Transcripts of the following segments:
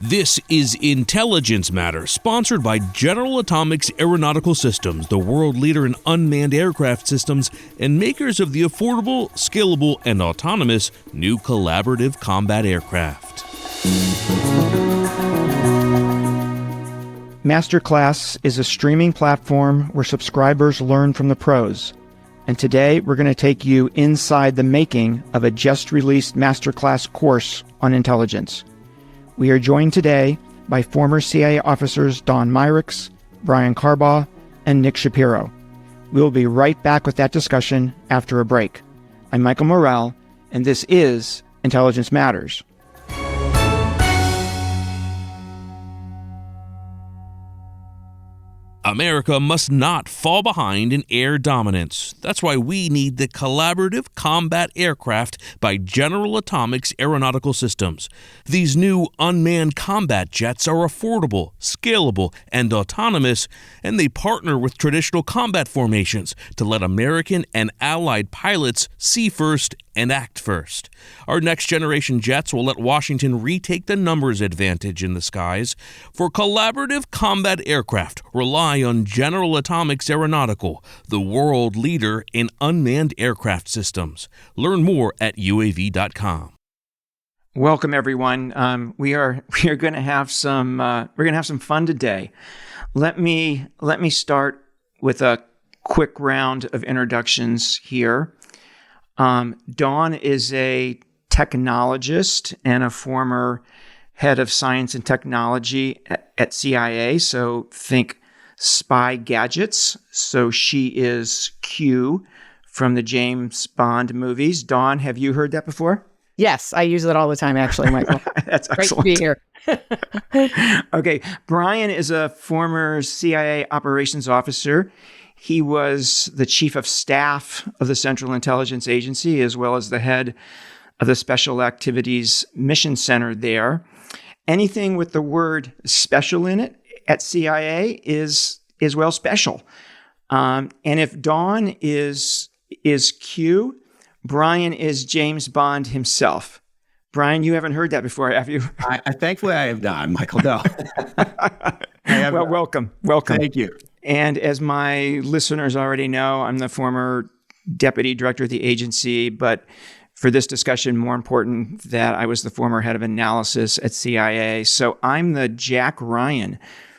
This is Intelligence Matters, sponsored by General Atomics Aeronautical Systems, the world leader in unmanned aircraft systems and makers of the affordable, scalable, and autonomous new collaborative combat aircraft. Masterclass is a streaming platform where subscribers learn from the pros. And today we're going to take you inside the making of a just-released Masterclass course on intelligence. We are joined today by former CIA officers Don Meyerriecks, Brian Carbaugh, and Nick Shapiro. We'll be right back with that discussion after a break. I'm Michael Morrell, and this is Intelligence Matters. America must not fall behind in air dominance. That's why we need the Collaborative Combat Aircraft by General Atomics Aeronautical Systems. These new unmanned combat jets are affordable, scalable, and autonomous, and they partner with traditional combat formations to let American and allied pilots see first and act first. Our next-generation jets will let Washington retake the numbers advantage in the skies. For collaborative combat aircraft, rely on General Atomics Aeronautical, the world leader in unmanned aircraft systems. Learn more at UAV.com. Welcome, everyone. We are going to have some fun today. Let me start with a quick round of introductions here. Dawn is a technologist and a former head of science and technology at CIA, so think spy gadgets. So she is Q from the James Bond movies. Dawn, have you heard that before? Yes, I use it all the time, actually, Michael. That's excellent. Great to be here. Okay, Brian is a former CIA operations officer. He was the chief of staff of the Central Intelligence Agency, as well as the head of the Special Activities Mission Center there. Anything with the word special in it at CIA is well special. And if Dawn is Q, Brian is James Bond himself. Brian, you haven't heard that before, have you? Thankfully, I have not, Michael. No. Well, welcome. Thank you. And as my listeners already know, I'm the former deputy director of the agency, but for this discussion, more important that I was the former head of analysis at CIA. So I'm the Jack Ryan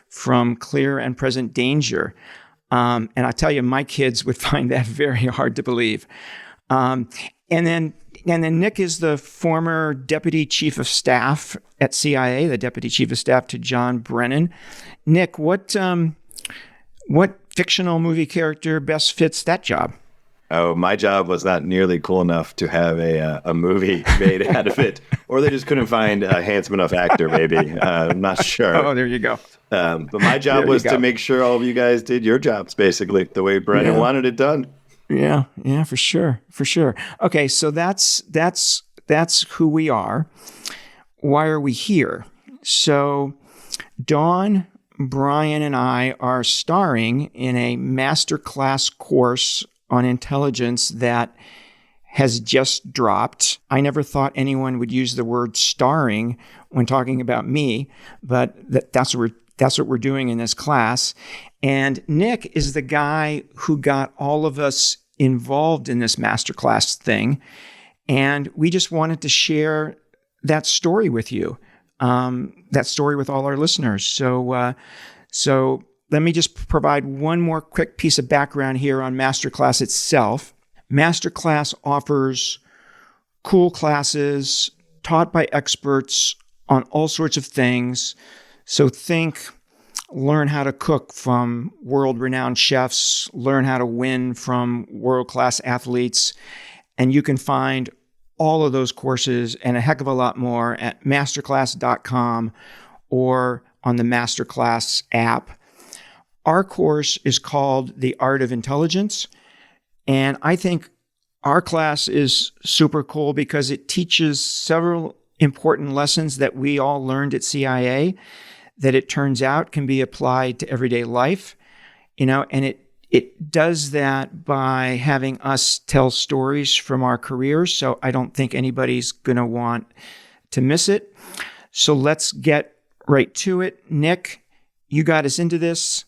from Clear and Present Danger. And I tell you, my kids would find that very hard to believe. And then Nick is the former deputy chief of staff at CIA, the deputy chief of staff to John Brennan. Nick, what fictional movie character best fits that job? Oh, my job was not nearly cool enough to have a movie made out of it, or they just couldn't find a handsome enough actor, maybe. I'm not sure. Oh, there you go. But my job was to make sure all of you guys did your jobs, basically, the way Brennan wanted it done. Yeah, for sure. Okay, so that's who we are. Why are we here? So Dawn, Brian, and I are starring in a masterclass course on intelligence that has just dropped. I never thought anyone would use the word starring when talking about me, but that's what we're doing in this class. And Nick is the guy who got all of us involved in this masterclass thing. And we just wanted to share that story with you, that story with all our listeners. So let me just provide one more quick piece of background here on Masterclass itself. Masterclass offers cool classes taught by experts on all sorts of things. So learn how to cook from world-renowned chefs, learn how to win from world-class athletes, and you can find all of those courses and a heck of a lot more at masterclass.com or on the Masterclass app. Our course is called The Art of Intelligence, and I think our class is super cool because it teaches several important lessons that we all learned at CIA that it turns out can be applied to everyday life, and it does that by having us tell stories from our careers. So I don't think anybody's going to want to miss it. So let's get right to it. Nick, you got us into this.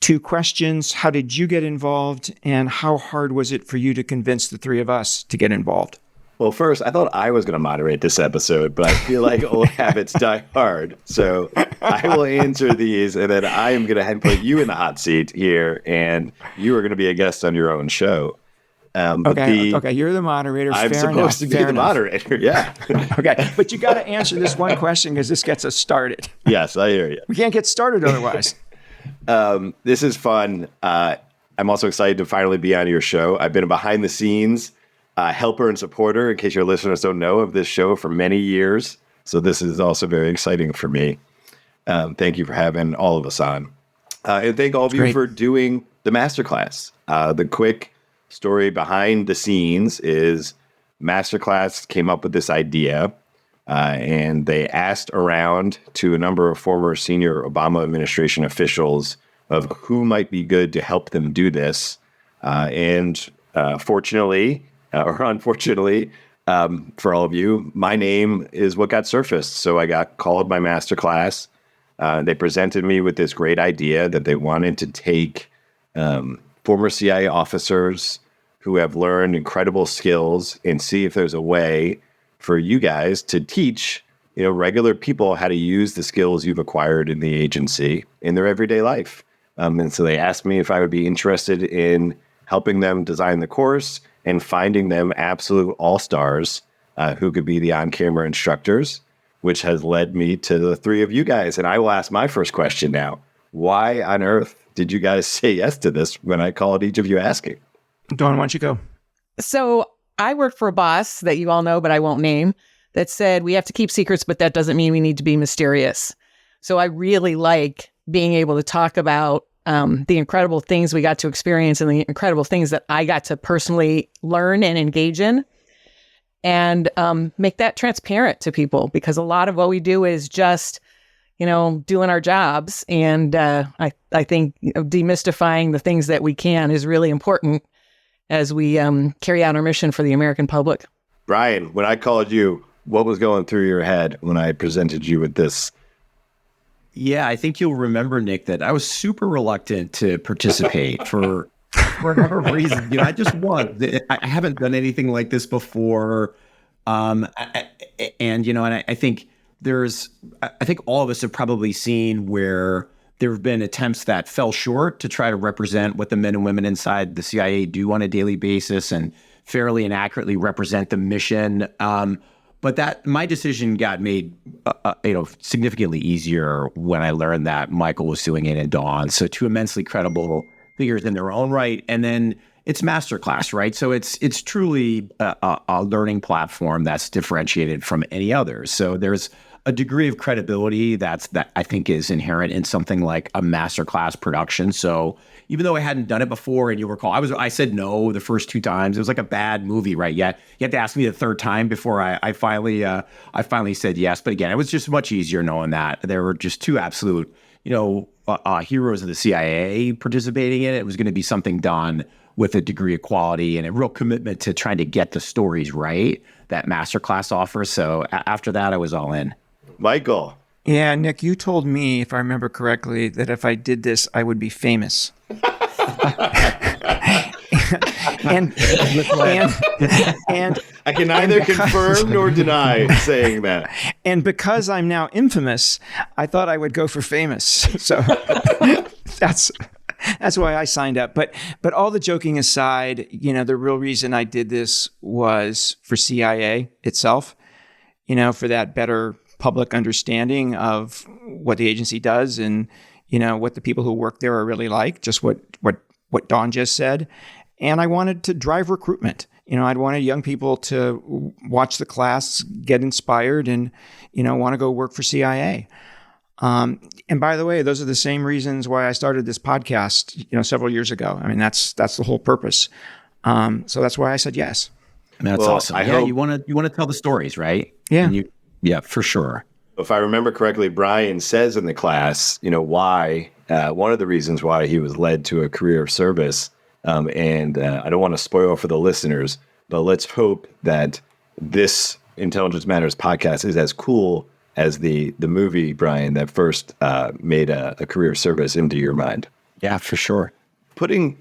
2 questions. How did you get involved? And how hard was it for you to convince the 3 of us to get involved? Well, first, I thought I was going to moderate this episode, but I feel like old habits die hard. So I will answer these, and then I am going to put you in the hot seat here, and you are going to be a guest on your own show. Okay, you're the moderator. I'm supposed to be the moderator, yeah. Okay, but you got to answer this one question because this gets us started. Yes, I hear you. We can't get started otherwise. This is fun. I'm also excited to finally be on your show. I've been a behind the scenes helper and supporter, in case your listeners don't know, of this show for many years. So this is also very exciting for me. Thank you for having all of us on. And thank all of you for doing the Masterclass. The quick story behind the scenes is Masterclass came up with this idea, and they asked around to a number of former senior Obama administration officials of who might be good to help them do this. Fortunately, or unfortunately, for all of you, my name is what got surfaced. So I got called by Masterclass. They presented me with this great idea that they wanted to take former CIA officers who have learned incredible skills and see if there's a way for you guys to teach, regular people how to use the skills you've acquired in the agency in their everyday life. And so they asked me if I would be interested in helping them design the course and finding them absolute all-stars who could be the on-camera instructors, which has led me to the 3 of you guys. And I will ask my first question now. Why on earth did you guys say yes to this when I called each of you asking? Dawn, why don't you go? So I worked for a boss that you all know, but I won't name, that said we have to keep secrets, but that doesn't mean we need to be mysterious. So I really like being able to talk about the incredible things we got to experience and the incredible things that I got to personally learn and engage in, and make that transparent to people, because a lot of what we do is just, doing our jobs. And I think demystifying the things that we can is really important as we carry out our mission for the American public. Brian, when I called you, what was going through your head when I presented you with this? Yeah, I think you'll remember, Nick, that I was super reluctant to participate for a number of reasons. I just was. I haven't done anything like this before. And I think I think all of us have probably seen where there have been attempts that fell short to try to represent what the men and women inside the CIA do on a daily basis and fairly and accurately represent the mission. But that my decision got made, significantly easier when I learned that Michael was doing it and Dawn. So 2 immensely credible figures in their own right, and then it's Masterclass, right? So it's truly a learning platform that's differentiated from any other. So there's a degree of credibility that I think is inherent in something like a Masterclass production. So even though I hadn't done it before, and you recall, I said no the first 2 times. It was like a bad movie, right? You had to ask me the 3rd time before I finally said yes. But again, it was just much easier knowing that there were just 2 absolute, heroes of the CIA participating in it. It was going to be something done with a degree of quality and a real commitment to trying to get the stories right that Masterclass offers. So after that, I was all in. Michael. Yeah, Nick, you told me, if I remember correctly, that if I did this, I would be famous. and I can neither confirm nor deny saying that. And because I'm now infamous, I thought I would go for famous. So that's why I signed up. But all the joking aside, the real reason I did this was for CIA itself, for that better public understanding of what the agency does and, what the people who work there are really like, just what Dawn just said. And I wanted to drive recruitment. I'd wanted young people to watch the class, get inspired, and, want to go work for CIA. And by the way, those are the same reasons why I started this podcast, several years ago. I mean, that's the whole purpose. So that's why I said yes. That's awesome. You want to tell the stories, right? Yeah. Yeah, for sure. If I remember correctly, Brian says in the class, why, one of the reasons why he was led to a career of service. And I don't want to spoil for the listeners, but let's hope that this Intelligence Matters podcast is as cool as the movie, Brian, that first made a career service into your mind? Yeah, for sure. Putting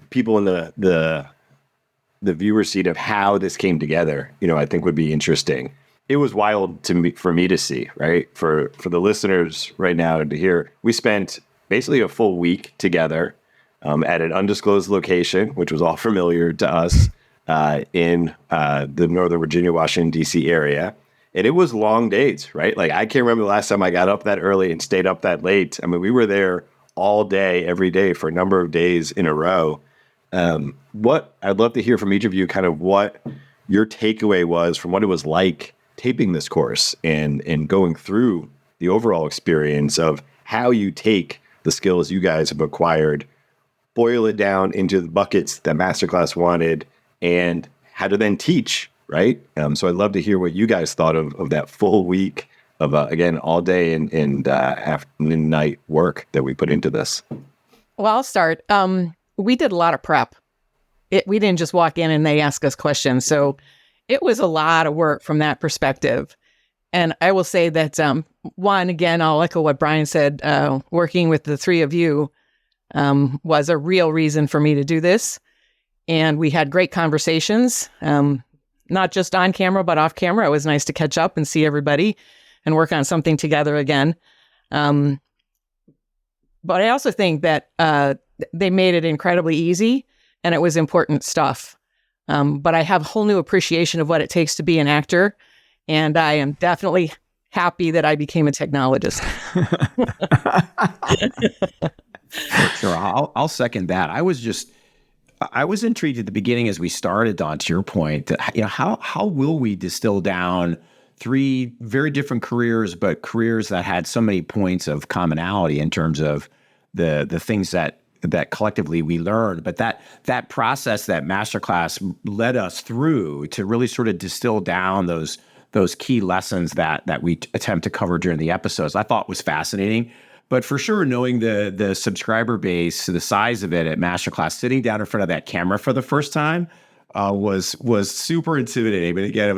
people in the viewer seat of how this came together, I think would be interesting. It was wild for me to see, right? For the listeners right now to hear, we spent basically a full week together at an undisclosed location, which was all familiar to us in the Northern Virginia, Washington, D.C. area. And it was long days, right? Like, I can't remember the last time I got up that early and stayed up that late. I mean, we were there all day, every day for a number of days in a row. What I'd love to hear from each of you, kind of what your takeaway was from what it was like taping this course and going through the overall experience of how you take the skills you guys have acquired, boil it down into the buckets that Masterclass wanted, and how to then teach, right? So I'd love to hear what you guys thought of that full week of, again, all day and afternoon, night work that we put into this. Well, I'll start. We did a lot of prep. We didn't just walk in and they ask us questions. So it was a lot of work from that perspective. And I will say that, one, again, I'll echo what Brian said, working with the three of you was a real reason for me to do this. And we had great conversations, not just on camera, but off camera. It was nice to catch up and see everybody and work on something together again. But I also think that they made it incredibly easy, and it was important stuff. But I have a whole new appreciation of what it takes to be an actor, and I am definitely happy that I became a technologist. Sure, I'll second that. I was intrigued at the beginning as we started, Don, to your point, that, how will we distill down three very different careers, but careers that had so many points of commonality in terms of the things that collectively we learned. But that process that Masterclass led us through to really sort of distill down those key lessons that we attempt to cover during the episodes, I thought was fascinating. But for sure, knowing the subscriber base, the size of it at Masterclass, sitting down in front of that camera for the first time was super intimidating. But again, I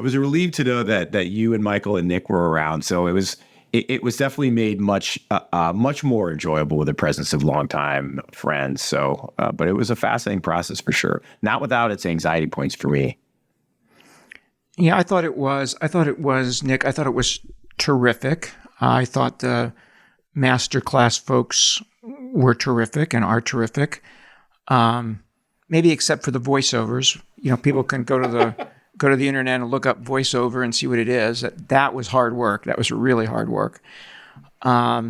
was relieved to know that you and Michael and Nick were around. So it was definitely made much more enjoyable with the presence of longtime friends. So, but it was a fascinating process for sure. Not without its anxiety points for me. Yeah, I thought it was, Nick. I thought it was terrific. I thought the Masterclass folks were terrific and are terrific. Maybe except for the voiceovers. People can go to the internet and look up voiceover and see what it is. That was hard work. That was really hard work. But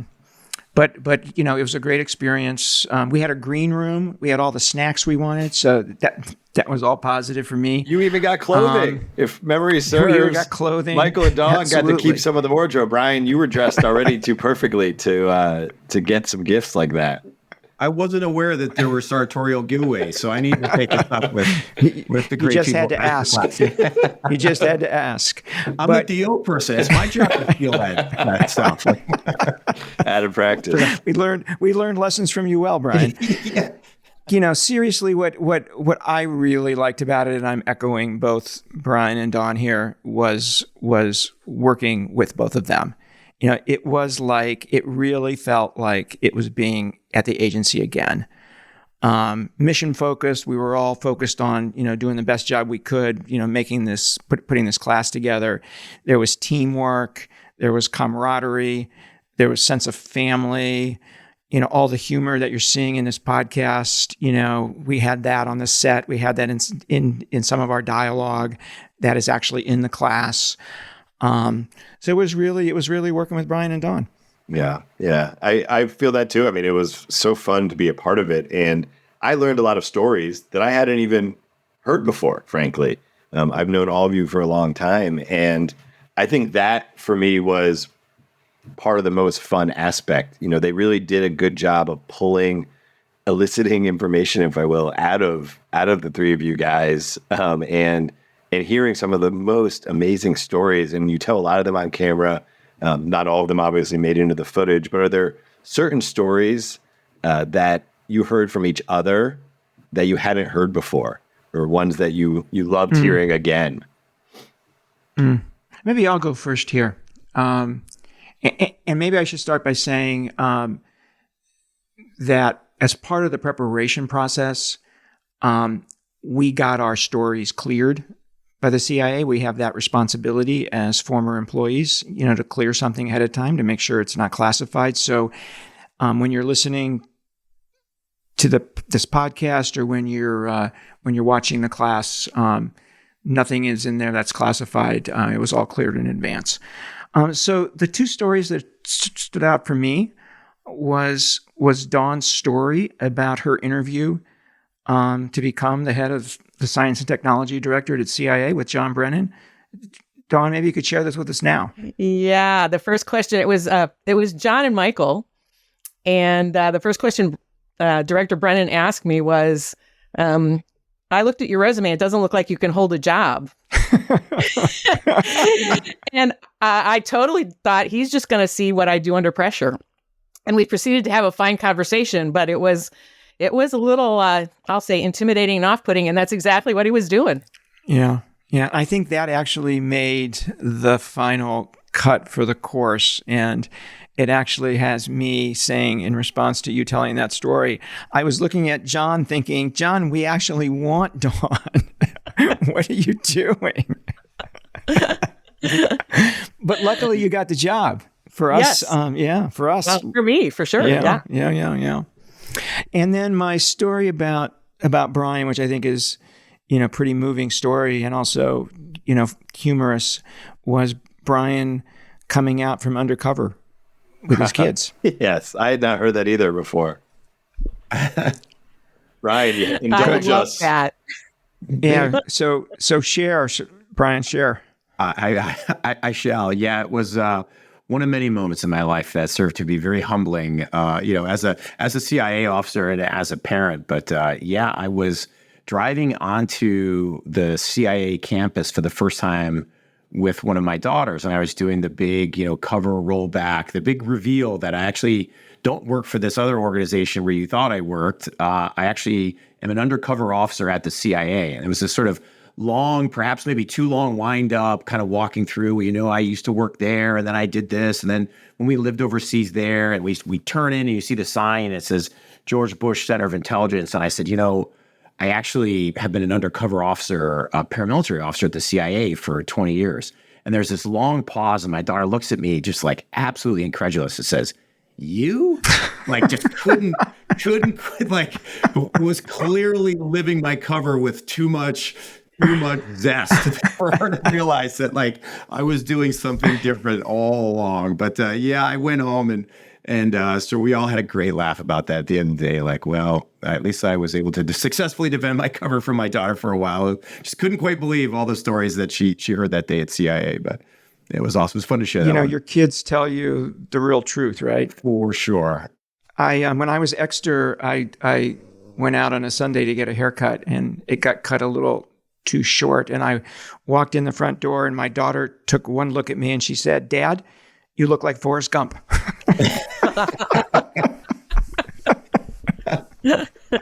it was a great experience. We had a green room. We had all the snacks we wanted. So that was all positive for me. You even got clothing, if memory serves. We even got clothing. Michael and Dawn Absolutely. got to keep some of the wardrobe. Brian, you were dressed already too perfectly to get some gifts like that. I wasn't aware that there were sartorial giveaways, so I need to take this up with the great people. You just had to ask. You just had to ask. I'm a deal person. It's my job to feel that stuff. Out of practice. We learned lessons from you well, Brian. Yeah. Seriously, what I really liked about it, and I'm echoing both Brian and Dawn here, was working with both of them. It really felt like it was being at the agency again. Mission focused. We were all focused on, doing the best job we could, making this, putting this class together. There was teamwork. There was camaraderie. There was sense of family. All the humor that you're seeing in this podcast, we had that on the set. We had that in some of our dialogue that is actually in the class. So it was really working with Brian and Dawn. Yeah. I feel that too. I mean, it was so fun to be a part of it. And I learned a lot of stories that I hadn't even heard before, frankly. I've known all of you for a long time. And I think that for me was part of the most fun aspect. They really did a good job of eliciting information, if I will, out of the three of you guys. And hearing some of the most amazing stories, and you tell a lot of them on camera. Not all of them obviously made into the footage, but are there certain stories that you heard from each other that you hadn't heard before, or ones that you loved hearing again? Maybe I'll go first here. And maybe I should start by saying that as part of the preparation process, we got our stories cleared by the CIA. We have that responsibility as former employees, to clear something ahead of time to make sure it's not classified. So when you're listening to this podcast or when you're watching the class, nothing is in there that's classified. It was all cleared in advance. So the two stories that stood out for me was Dawn's story about her interview to become the head of the Science and Technology Directorate at CIA with John Brennan. Dawn, maybe you could share this with us now. Yeah, the first question, it was John and Michael. And the first question Director Brennan asked me was, I looked at your resume. It doesn't look like you can hold a job. And I totally thought he's just going to see what I do under pressure. And we proceeded to have a fine conversation, but it was a little, I'll say, intimidating and off-putting, and that's exactly what he was doing. Yeah. I think that actually made the final cut for the course, and it actually has me saying, in response to you telling that story, I was looking at John thinking, John, we actually want Dawn. What are you doing? But luckily you got the job. For us, yes. For us. Well, for me, for sure. Yeah. And then my story about Brian, which I think is, pretty moving story and also, humorous, was Brian coming out from undercover with his kids. Yes, I had not heard that either before. Brian, indulge I love us. that. Yeah. So share, Brian, share. I shall. Yeah, it was one of many moments in my life that served to be very humbling, as a CIA officer and as a parent. But I was driving onto the CIA campus for the first time with one of my daughters, and I was doing the big, cover rollback, the big reveal that I actually don't work for this other organization where you thought I worked. I actually am an undercover officer at the CIA, and it was this sort of long, perhaps maybe too long wind up, kind of walking through, I used to work there and then I did this. And then when we lived overseas there and we turn in and you see the sign, it says George Bush Center of Intelligence. And I said, I actually have been an undercover officer, a paramilitary officer at the CIA for 20 years. And there's this long pause and my daughter looks at me just like absolutely incredulous. It says, you? Like just couldn't, like was clearly living my cover with too much zest for her to realize that like I was doing something different all along. But I went home and so we all had a great laugh about that at the end of the day. Like, well, at least I was able to successfully defend my cover for my daughter for a while. Just couldn't quite believe all the stories that she heard that day at CIA. But it was awesome. It was fun to share that. Your kids tell you the real truth, right? For sure. When I was Exeter, I went out on a Sunday to get a haircut, and it got cut a little too short. And I walked in the front door, and my daughter took one look at me, and she said, "Dad, you look like Forrest Gump."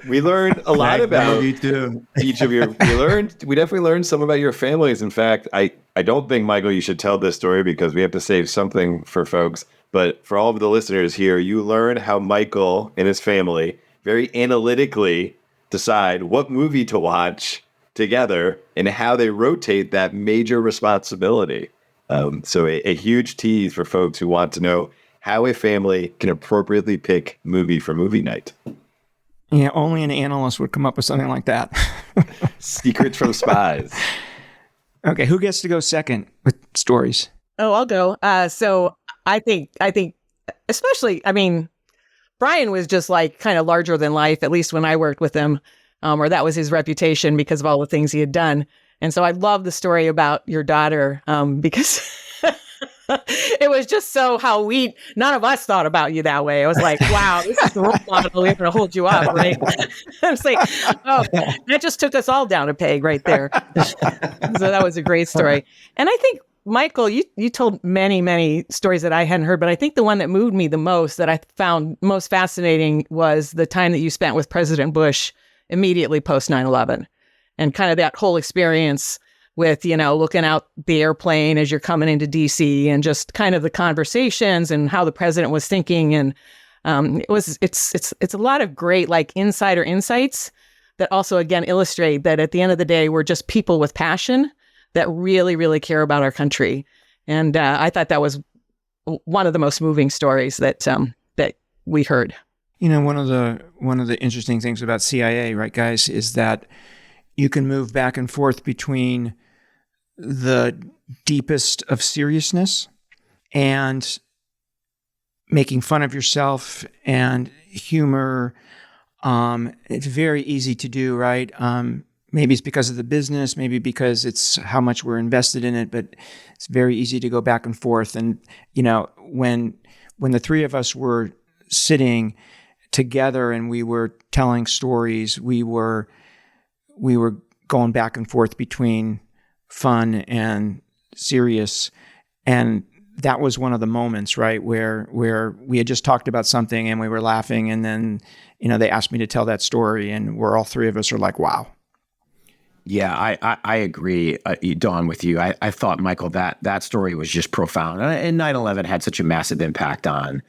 We learned a lot about each of your. We definitely learned some about your families. In fact, I don't think, Michael, you should tell this story because we have to save something for folks. But for all of the listeners here, you learn how Michael and his family very analytically decide what movie to watch together and how they rotate that major responsibility. So a huge tease for folks who want to know how a family can appropriately pick movie for movie night. Yeah, only an analyst would come up with something like that. Secrets from spies. Okay, who gets to go second with stories? Oh, I'll go. So I think, especially, Brian was just like kind of larger than life, at least when I worked with him, or that was his reputation because of all the things he had done. And so I love the story about your daughter because it was just so how none of us thought about you that way. I was like, wow, this is the role model. We're going to hold you up, right? I was like, oh, that just took us all down a peg right there. So that was a great story. And I think, Michael, you told many, many stories that I hadn't heard, but I think the one that moved me the most, that I found most fascinating, was the time that you spent with President Bush immediately post 9/11, and kind of that whole experience with, looking out the airplane as you're coming into DC, and just kind of the conversations and how the president was thinking. And it's a lot of great like insider insights that also, again, illustrate that at the end of the day, we're just people with passion that really, really care about our country. And I thought that was one of the most moving stories that we heard. One of the interesting things about CIA, right, guys, is that you can move back and forth between the deepest of seriousness and making fun of yourself and humor. It's very easy to do, right? Maybe it's because of the business, maybe because it's how much we're invested in it, but it's very easy to go back and forth. And, when the three of us were sitting together and we were telling stories, we were going back and forth between fun and serious. And that was one of the moments, right, where we had just talked about something and we were laughing, and then, they asked me to tell that story, and where all three of us are like, wow. Yeah, I agree, Dawn, with you. I thought, Michael, that story was just profound. And 9/11 had such a massive impact on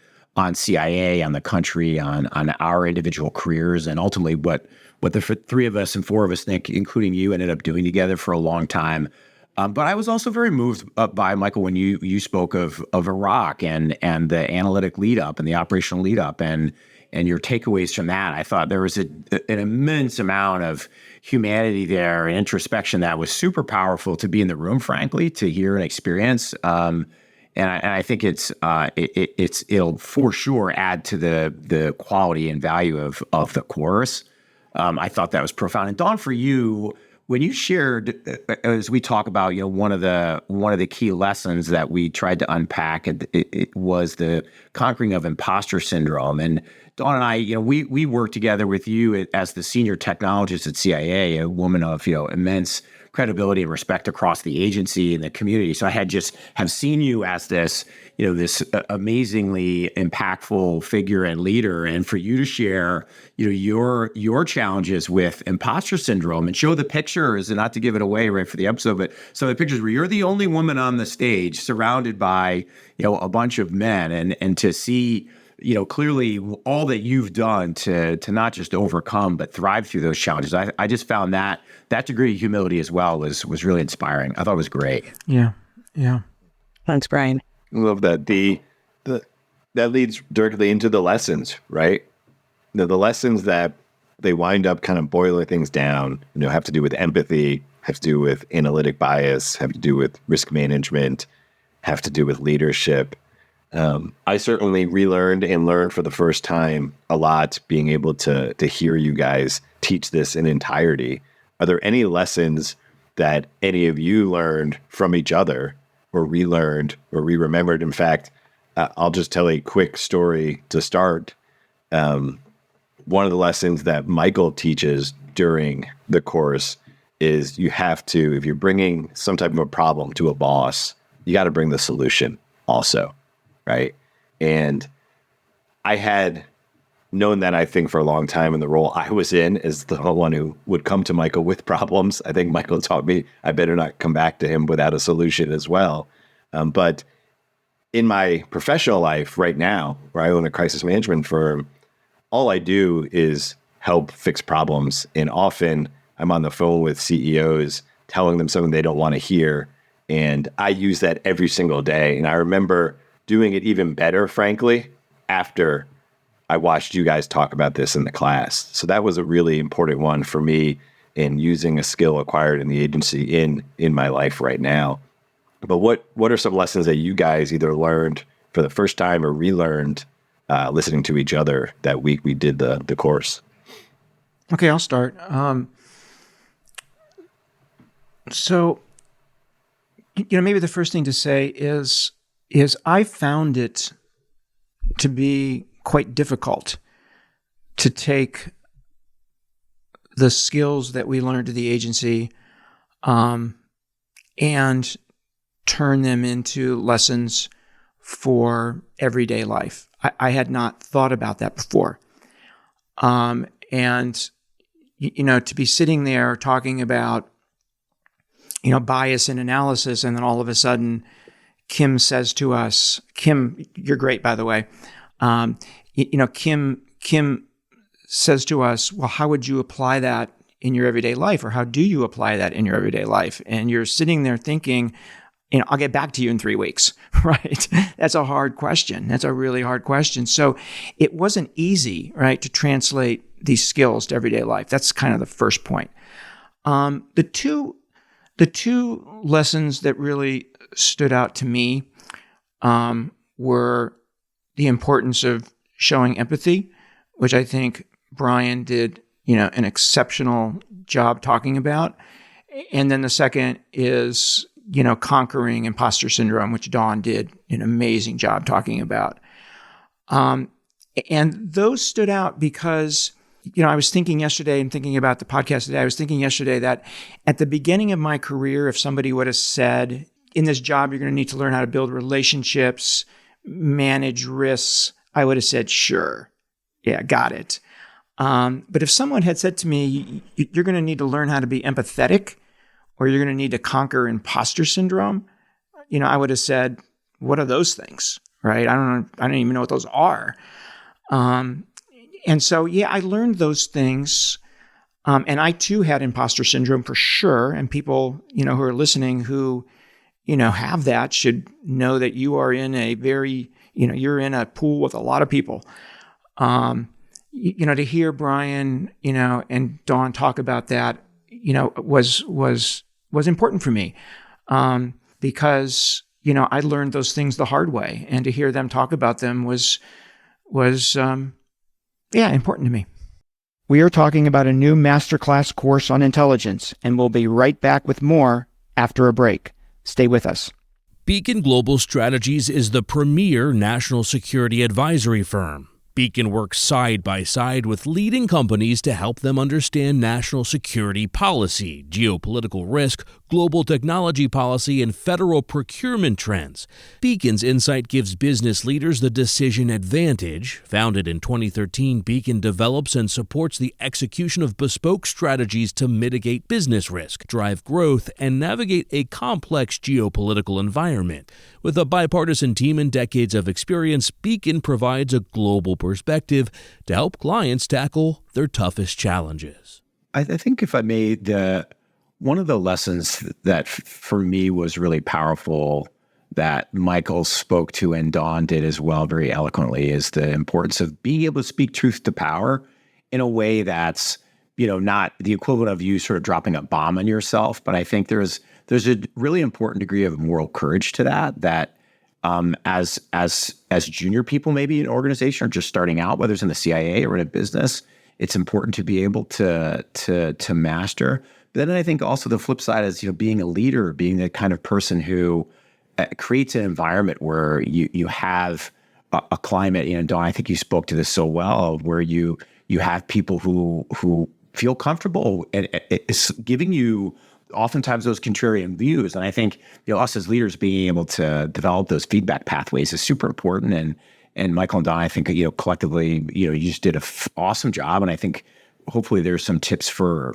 CIA, on the country, on our individual careers, and ultimately what the three of us and four of us, Nick, including you, ended up doing together for a long time. But I was also very moved by, Michael, when you spoke of Iraq and the analytic lead up and the operational lead up and your takeaways from that. I thought there was an immense amount of humanity there and introspection that was super powerful to be in the room, frankly, to hear and experience. And I think it'll for sure add to the quality and value of the course. I thought that was profound. And Dawn, for you, when you shared, as we talk about, one of the key lessons that we tried to unpack, it was the conquering of imposter syndrome. And Dawn and I, we worked together with you as the senior technologist at CIA, a woman of immense credibility and respect across the agency and the community. So I have seen you as this amazingly impactful figure and leader, and for you to share, your challenges with imposter syndrome and show the pictures, and not to give it away right for the episode, but some of the pictures where you're the only woman on the stage surrounded by, a bunch of men, and to see, clearly all that you've done to not just overcome, but thrive through those challenges. I just found that degree of humility as well was really inspiring. I thought it was great. Yeah. Yeah. Thanks, Brian. I love that. That leads directly into the lessons, right? The lessons that they wind up kind of boiling things down, have to do with empathy, have to do with analytic bias, have to do with risk management, have to do with leadership. I certainly relearned and learned for the first time a lot being able to hear you guys teach this in entirety. Are there any lessons that any of you learned from each other or relearned or re-remembered? In fact, I'll just tell a quick story to start. One of the lessons that Michael teaches during the course is you have to, if you're bringing some type of a problem to a boss, you got to bring the solution also. Right. And I had known that, I think, for a long time in the role I was in as the one who would come to Michael with problems. I think Michael taught me I better not come back to him without a solution as well. But in my professional life right now, where I own a crisis management firm, all I do is help fix problems. And often I'm on the phone with CEOs telling them something they don't want to hear. And I use that every single day. And I remember doing it even better, frankly, after I watched you guys talk about this in the class. So that was a really important one for me in using a skill acquired in the agency in my life right now. But what are some lessons that you guys either learned for the first time or relearned listening to each other that week we did the course? Okay, I'll start. So, maybe the first thing to say is I found it to be quite difficult to take the skills that we learned at the agency and turn them into lessons for everyday life. I had not thought about that before. And, to be sitting there talking about bias in analysis. And then all of a sudden, Kim says to us, Kim, you're great, by the way. Kim says to us, well, how would you apply that in your everyday life? Or how do you apply that in your everyday life? And you're sitting there thinking, I'll get back to you in 3 weeks, right? That's a hard question. That's a really hard question. So it wasn't easy, right, to translate these skills to everyday life. That's kind of the first point. The two lessons that really stood out to me were the importance of showing empathy, which I think Brian did, an exceptional job talking about. And then the second is, conquering imposter syndrome, which Dawn did an amazing job talking about. And those stood out because, I was thinking yesterday and thinking about the podcast today, I was thinking yesterday that at the beginning of my career, if somebody would have said, in this job, you're going to need to learn how to build relationships, manage risks, I would have said, sure. Yeah, got it. But if someone had said to me, you're going to need to learn how to be empathetic, or you're going to need to conquer imposter syndrome, I would have said, what are those things, right? I don't even know what those are. And so, I learned those things. And I too had imposter syndrome for sure. And people, who are listening who, have that should know that you are in a very, you're in a pool with a lot of people. To hear Brian, and Dawn talk about that, was important for me, because, I learned those things the hard way, and to hear them talk about them was important to me. We are talking about a new Masterclass course on intelligence, and we'll be right back with more after a break. Stay with us. Beacon Global Strategies is the premier national security advisory firm. Beacon works side by side with leading companies to help them understand national security policy, geopolitical risk, global technology policy, and federal procurement trends. Beacon's insight gives business leaders the decision advantage. Founded in 2013, Beacon develops and supports the execution of bespoke strategies to mitigate business risk, drive growth, and navigate a complex geopolitical environment. With a bipartisan team and decades of experience, Beacon provides a global perspective to help clients tackle their toughest challenges. I think if I may, one of the lessons that for me was really powerful that Michael spoke to and Dawn did as well very eloquently is the importance of being able to speak truth to power in a way that's, not the equivalent of you sort of dropping a bomb on yourself. But I think there's a really important degree of moral courage to that as junior people, maybe in an organization or just starting out, whether it's in the CIA or in a business, it's important to be able to master. But then I think also the flip side is, being a leader, being the kind of person who creates an environment where you have a climate, Dawn, I think you spoke to this so well, where you have people who feel comfortable and it's giving you oftentimes those contrarian views. And I think, us as leaders being able to develop those feedback pathways is super important. And Michael and Don, I think, collectively, you just did an awesome job. And I think hopefully there's some tips for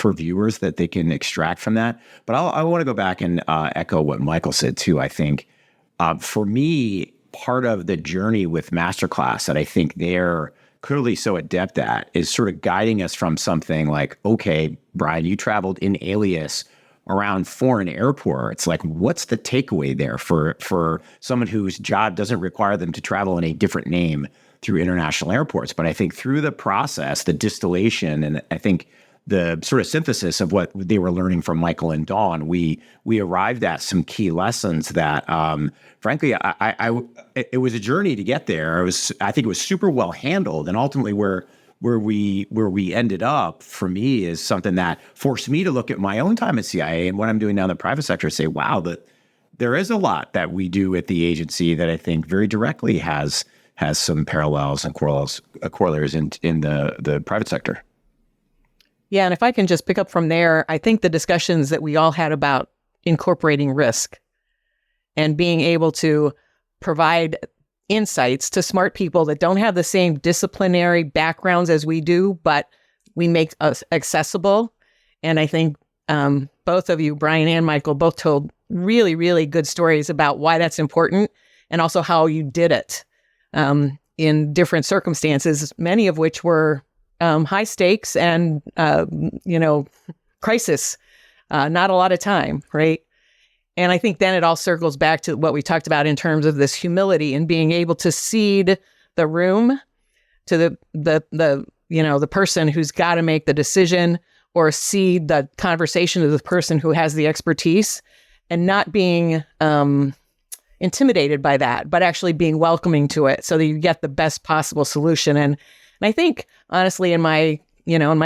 viewers that they can extract from that. But I want to go back and echo what Michael said too. I think for me, part of the journey with Masterclass that I think they're clearly so adept at is sort of guiding us from something like, okay, Brian, you traveled in alias around foreign airports. Like, what's the takeaway there for someone whose job doesn't require them to travel in a different name through international airports? But I think through the process, the distillation, and I think the sort of synthesis of what they were learning from Michael and Dawn, we arrived at some key lessons that, frankly, it was a journey to get there. I think it was super well handled, and ultimately where we ended up for me is something that forced me to look at my own time at CIA and what I'm doing now in the private sector and say, wow, that there is a lot that we do at the agency that I think very directly has some parallels and corollaries in the private sector. Yeah, and if I can just pick up from there, I think the discussions that we all had about incorporating risk and being able to provide insights to smart people that don't have the same disciplinary backgrounds as we do, but we make us accessible. And I think both of you, Brian and Michael, both told really, really good stories about why that's important and also how you did it in different circumstances, many of which were high stakes and, crisis, not a lot of time, right? And I think then it all circles back to what we talked about in terms of this humility and being able to cede the room to the person who's got to make the decision, or cede the conversation to the person who has the expertise, and not being intimidated by that, but actually being welcoming to it so that you get the best possible solution. And I think, honestly, in my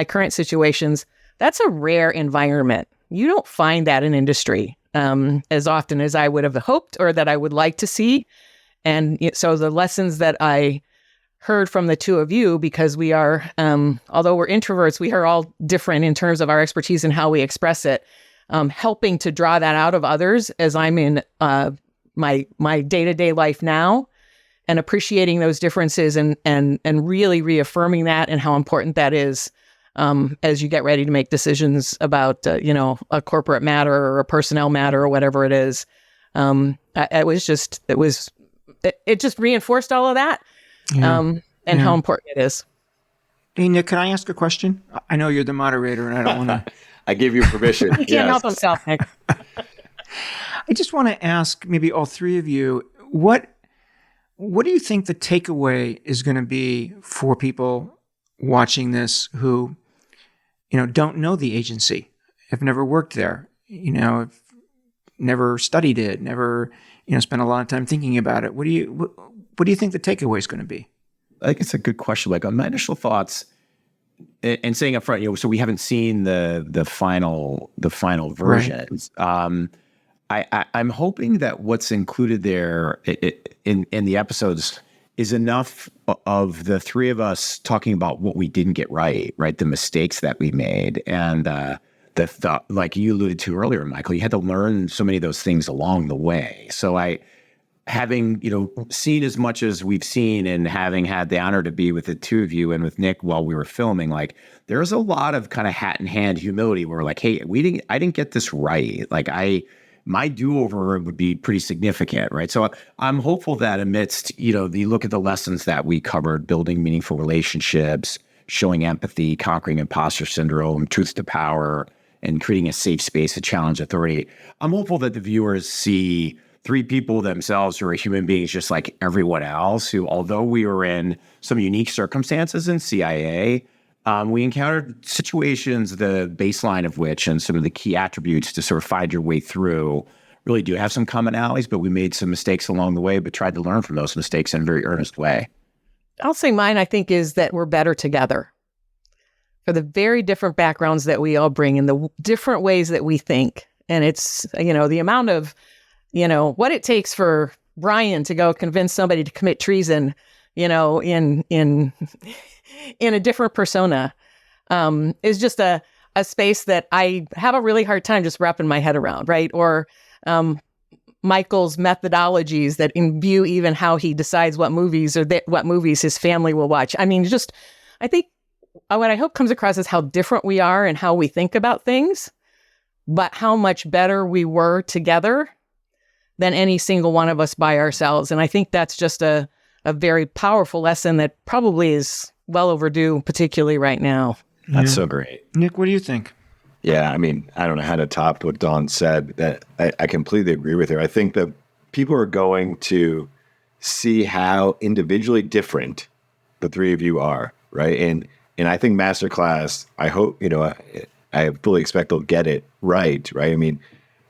current situations, that's a rare environment. You don't find that in industry as often as I would have hoped or that I would like to see. And so the lessons that I heard from the two of you, because we are, although we're introverts, we are all different in terms of our expertise and how we express it, helping to draw that out of others as I'm in my day-to-day life now, and appreciating those differences and really reaffirming that and how important that is as you get ready to make decisions about, a corporate matter or a personnel matter or whatever it is. It just reinforced all of that. And how important it is. Hey, Nick, can I ask a question? I know you're the moderator and I don't want to. I give you permission. He can't help himself, Nick. I just want to ask maybe all three of you, what do you think the takeaway is going to be for people watching this who, don't know the agency, have never worked there, have never studied it, never, spent a lot of time thinking about it? What do you think the takeaway is going to be? I think it's a good question. Like, on my initial thoughts, and saying up front, so we haven't seen the final versions. Right. I'm hoping that what's included there in the episodes is enough of the three of us talking about what we didn't get right, the mistakes that we made, and the like you alluded to earlier, Michael, you had to learn so many of those things along the way. So having seen as much as we've seen, and having had the honor to be with the two of you and with Nick while we were filming, like, there's a lot of kind of hat in hand humility where we're like, hey, I didn't get this right. Like, my do-over would be pretty significant, right? So I'm hopeful that amidst, you look at the lessons that we covered, building meaningful relationships, showing empathy, conquering imposter syndrome, truth to power, and creating a safe space to challenge authority. I'm hopeful that the viewers see three people themselves who are human beings just like everyone else, who, although we were in some unique circumstances in CIA, we encountered situations, the baseline of which and some of the key attributes to sort of find your way through really do have some commonalities, but we made some mistakes along the way, but tried to learn from those mistakes in a very earnest way. I'll say mine, I think, is that we're better together for the very different backgrounds that we all bring and the different ways that we think. And it's, the amount of, what it takes for Brian to go convince somebody to commit treason, in a different persona, is just a space that I have a really hard time just wrapping my head around, right? Or Michael's methodologies that imbue even how he decides what movies what movies his family will watch. I mean, I think what I hope comes across is how different we are and how we think about things, but how much better we were together than any single one of us by ourselves. And I think that's just a very powerful lesson that probably is well overdue, particularly right now. That's so great. Nick, what do you think? Yeah, I mean, I don't know how to top what Dawn said. That I completely agree with her. I think that people are going to see how individually different the three of you are, right? And I think Masterclass, I hope, I fully expect they'll get it right? I mean,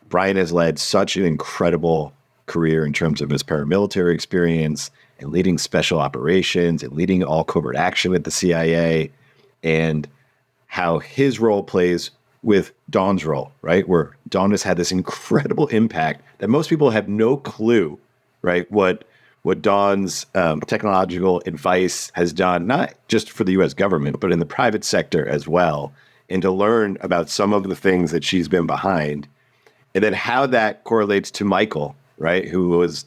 Brian has led such an incredible career in terms of his paramilitary experience and leading special operations and leading all covert action with the CIA, and how his role plays with Dawn's role, right? Where Dawn has had this incredible impact that most people have no clue, right? What Dawn's technological advice has done, not just for the U.S. government, but in the private sector as well. And to learn about some of the things that she's been behind, and then how that correlates to Michael, right? Who was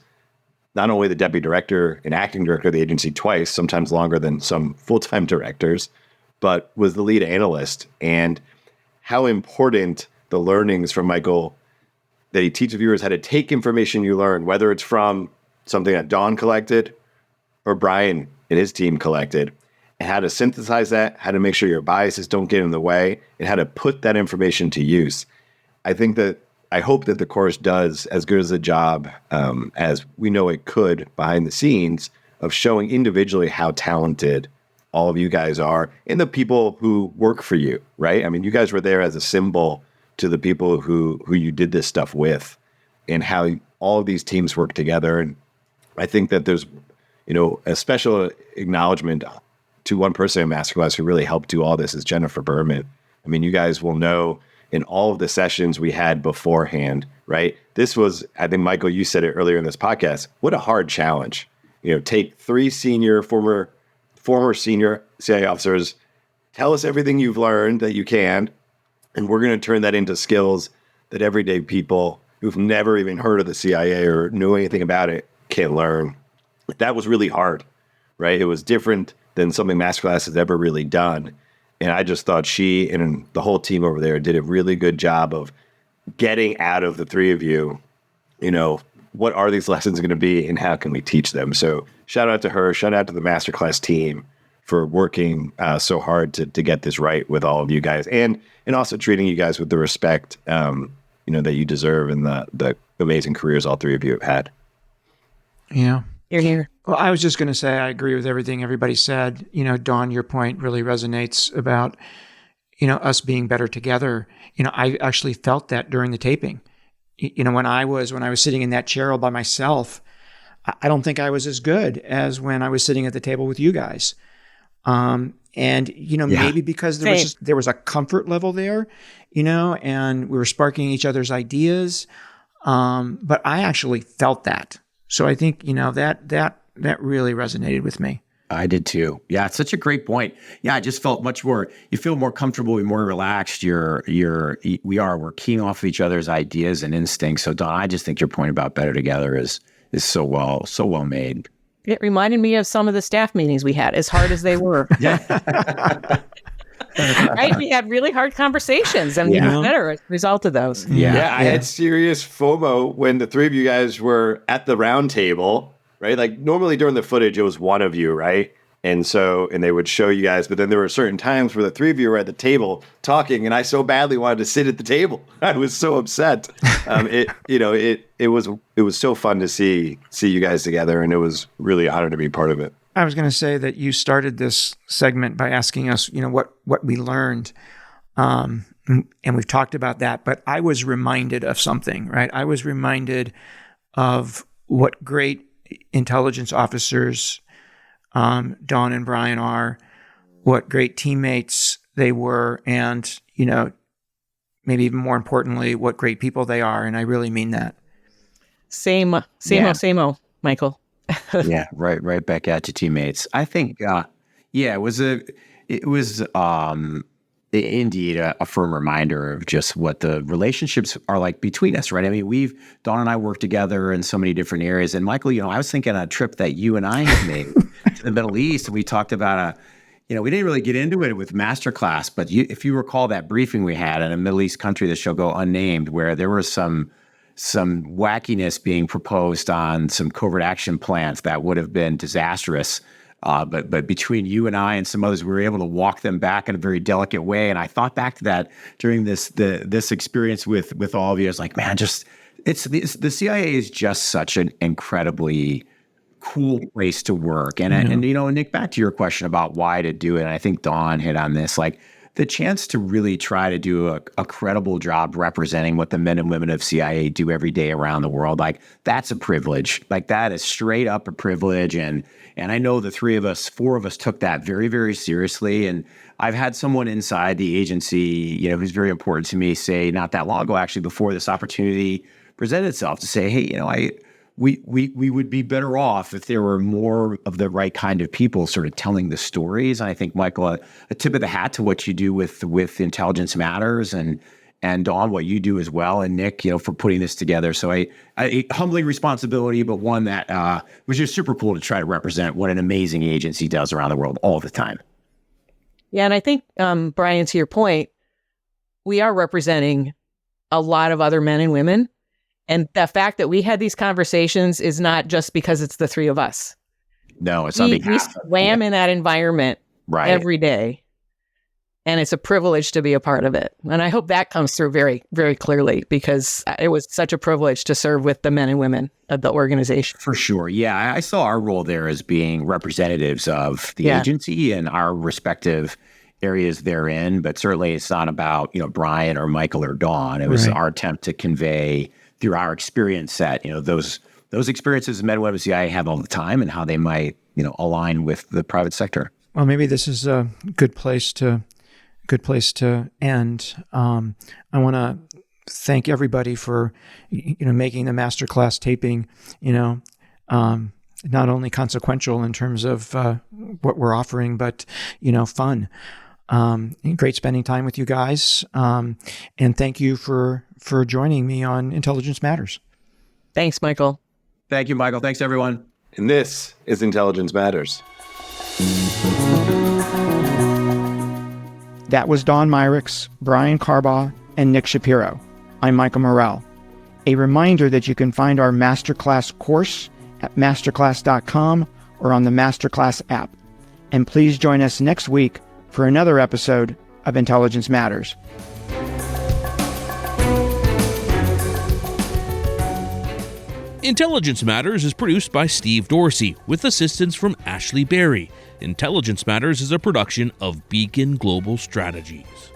not only the deputy director and acting director of the agency twice, sometimes longer than some full-time directors, but was the lead analyst, and how important the learnings from Michael, that he teaches viewers how to take information you learn, whether it's from something that Don collected or Brian and his team collected, and how to synthesize that, how to make sure your biases don't get in the way, and how to put that information to use. I hope that the course does as good as a job as we know it could behind the scenes of showing individually how talented all of you guys are and the people who work for you, right? I mean, you guys were there as a symbol to the people who you did this stuff with, and how all of these teams work together. And I think that there's, a special acknowledgement to one person in Masterclass who really helped do all this is Jennifer Berman. I mean, you guys will know in all of the sessions we had beforehand, right? This was, I think, Michael, you said it earlier in this podcast, what a hard challenge. Take 3 former senior CIA officers, tell us everything you've learned that you can, and we're going to turn that into skills that everyday people who've never even heard of the CIA or knew anything about it can learn. That was really hard, right? It was different than something Masterclass has ever really done. And I just thought she and the whole team over there did a really good job of getting out of the 3 of you, what are these lessons going to be and how can we teach them? So shout out to her, shout out to the Masterclass team for working so hard to get this right with all of you guys, and also treating you guys with the respect, that you deserve and the amazing careers all 3 of you have had. Yeah. You're here. Well, I was just going to say, I agree with everything everybody said. Dawn, your point really resonates about, us being better together. I actually felt that during the taping. When I was sitting in that chair all by myself, I don't think I was as good as when I was sitting at the table with you guys. Maybe because there was a comfort level there, and we were sparking each other's ideas. But I actually felt that. So I think, that really resonated with me. I did too. Yeah, it's such a great point. Yeah, I just felt much more, you feel more comfortable, you're more relaxed. We're keying off of each other's ideas and instincts. So Don, I just think your point about better together is so well made. It reminded me of some of the staff meetings we had, as hard as they were. Yeah. Right? We had really hard conversations, and we were better as a result of those. Yeah, I had serious FOMO when the 3 of you guys were at the round table, right? Like normally during the footage, it was one of you, right? And they would show you guys, but then there were certain times where the 3 of you were at the table talking, and I so badly wanted to sit at the table. I was so upset. It was so fun to see you guys together, and it was really an honor to be part of it. I was going to say that you started this segment by asking us, what we learned. And we've talked about that, but I was reminded of something, right? I was reminded of what great intelligence officers Don and Brian are, what great teammates they were, and, maybe even more importantly, what great people they are. And I really mean that. Same, Michael. Yeah, right back at you, teammates. I think, it was indeed a firm reminder of just what the relationships are like between us, right? I mean, Dawn and I work together in so many different areas. And Michael, I was thinking a trip that you and I have made to the Middle East, and we talked about we didn't really get into it with Masterclass, but if you recall that briefing we had in a Middle East country that shall go unnamed, where there was some wackiness being proposed on some covert action plans that would have been disastrous. But between you and I and some others, we were able to walk them back in a very delicate way. And I thought back to that during this experience with all of you. I was like, man, the CIA is just such an incredibly cool place to work. And Nick, back to your question about why to do it. And I think Dawn hit on this, like the chance to really try to do a credible job representing what the men and women of CIA do every day around the world. Like that's a privilege. Like that is straight up a privilege. And I know the 4 of us took that very, very seriously. And I've had someone inside the agency, who's very important to me, say not that long ago, actually, before this opportunity presented itself, to say, hey, we would be better off if there were more of the right kind of people sort of telling the stories. And I think, Michael, a tip of the hat to what you do with Intelligence Matters, and Dawn, what you do as well, and Nick, for putting this together. So a humbling responsibility, but one that was just super cool to try to represent what an amazing agency does around the world all the time. Yeah, and I think, Brian, to your point, we are representing a lot of other men and women. And the fact that we had these conversations is not just because it's the three of us. No, it's on We behalf. swam in that environment Right. every day. And it's a privilege to be a part of it. And I hope that comes through very, very clearly, because it was such a privilege to serve with the men and women of the organization. For sure. Yeah. I saw our role there as being representatives of the agency and our respective areas therein. But certainly it's not about, Brian or Michael or Dawn. It was our attempt to convey through our experience set, those experiences men and women CIA have all the time and how they might, align with the private sector. Well, maybe this is a good place to end. I want to thank everybody for, making the Masterclass taping, not only consequential in terms of what we're offering, but, fun. Great spending time with you guys. And thank you for joining me on Intelligence Matters. Thanks, Michael. Thank you, Michael. Thanks, everyone. And this is Intelligence Matters. That was Dawn Meyerriecks, Brian Carbaugh, and Nick Shapiro. I'm Michael Morell. A reminder that you can find our Masterclass course at masterclass.com or on the Masterclass app. And please join us next week for another episode of Intelligence Matters. Intelligence Matters is produced by Steve Dorsey with assistance from Ashley Berry. Intelligence Matters is a production of Beacon Global Strategies.